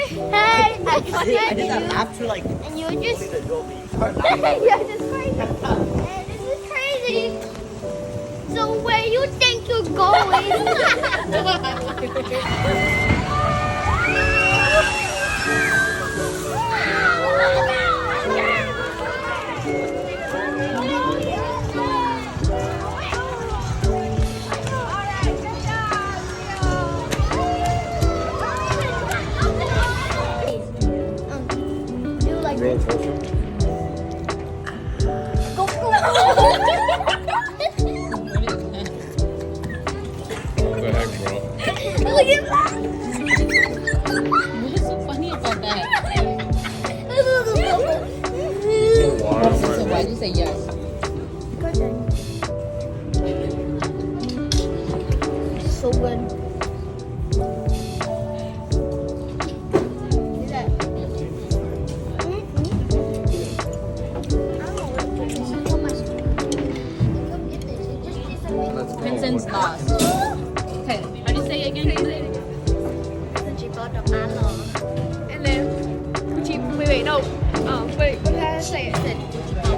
Hey, I I did that you. laugh to like And you just. the door, but you start laughing. You're just crazy. And this is crazy. So where you think you're going? Do like Roller coaster. go. What the heck, bro? Look at that. What's so funny about that? Water, So why did you say yes? So good. Vincent's lost. Okay, how do you say it again? And then Gucci. Wait, no. Wait, what did I say?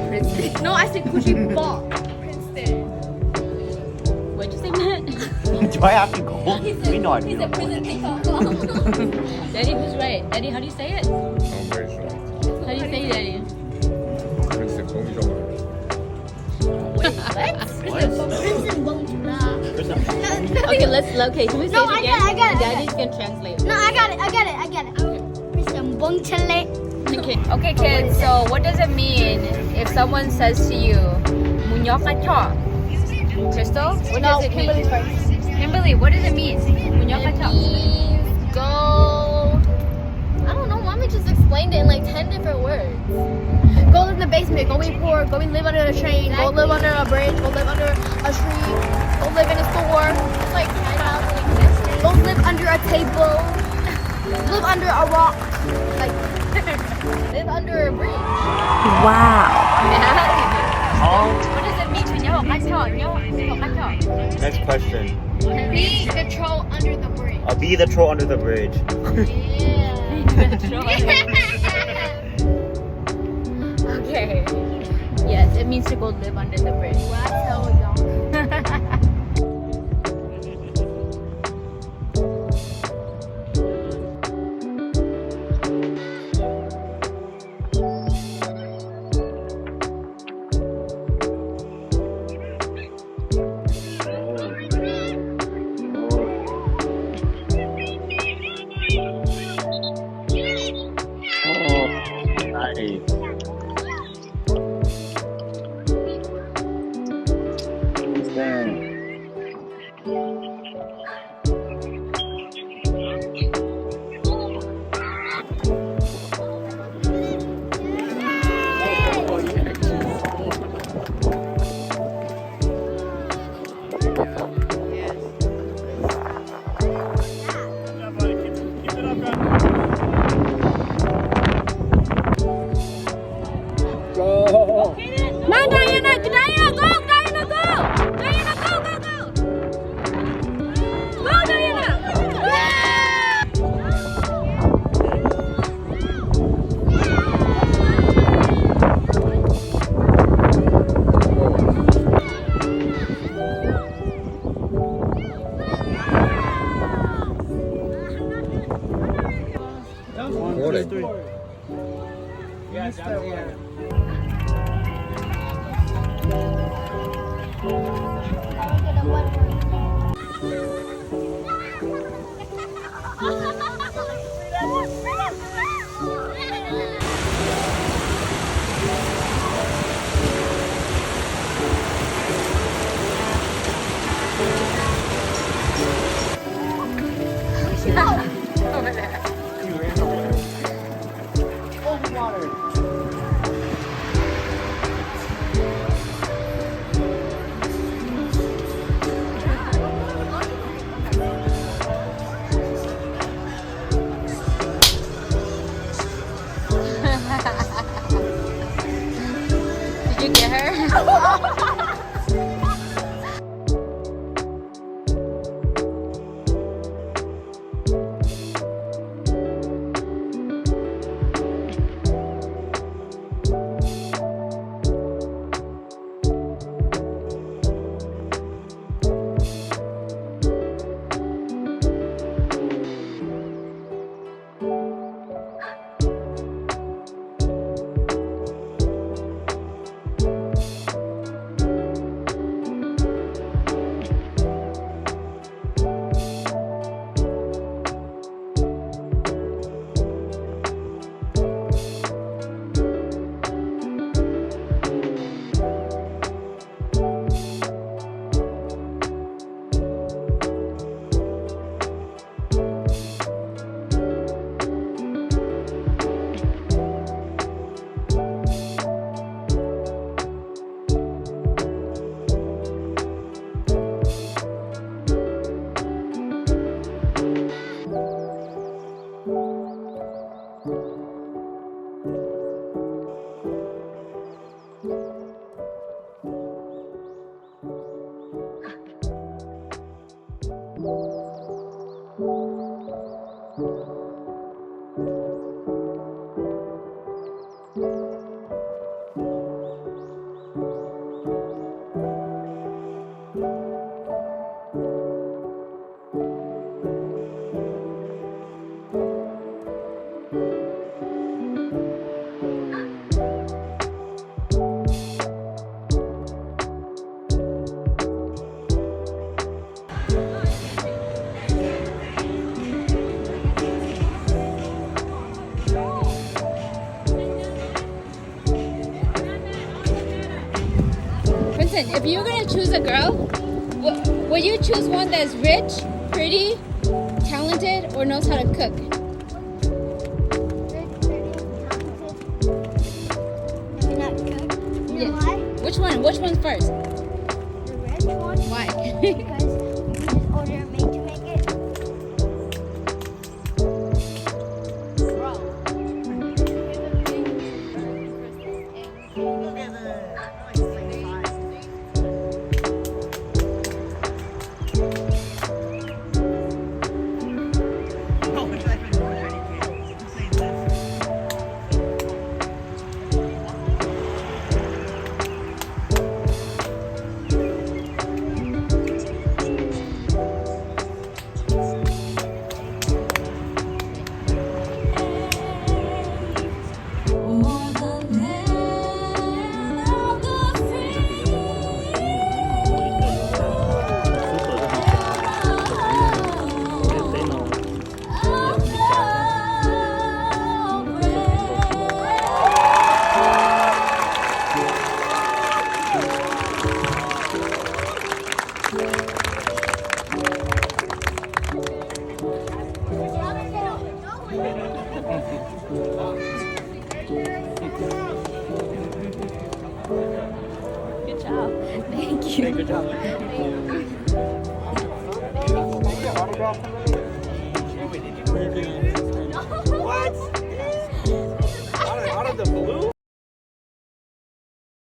Princeton. No, I said Gucci bought Princeton. What'd you say, Matt? Do I have to go? We know I do. Daddy, who's right? Daddy, how do you say it? I'm very sure. How do you say it, Daddy? Princeton, call me John. Okay, okay, can we say No, it I again? got it, I got it, I Daddy can translate. No, I got it. Okay. Okay, kids, so what does it mean if someone says to you, Munyok ka? Crystal? What does it mean? Kimberly, what does it mean? Munyok ka? Go. I don't know. Mommy just explained it in like 10 different words. Go live in the basement. Go be poor. Go live under a train. Go live under a bridge. Go live under a tree. Go live in a store. It's like 10,000 existence. Go live under a table. Live under a rock. Like Live under a bridge. What does it mean? Munyok ka? Next question. be the troll under the bridge. I'll be the troll under the bridge. Okay. Yes, it means to go live under the bridge. Nice. Vincent, if you were gonna choose a girl, would you choose one that's rich, pretty, talented, or knows how to cook? Maybe not good. You know Yeah. why? Which one? Which one first? The red one. Why? Because we can just order a maid to make it. Good job. Thank you. Good job. What? Out of the blue?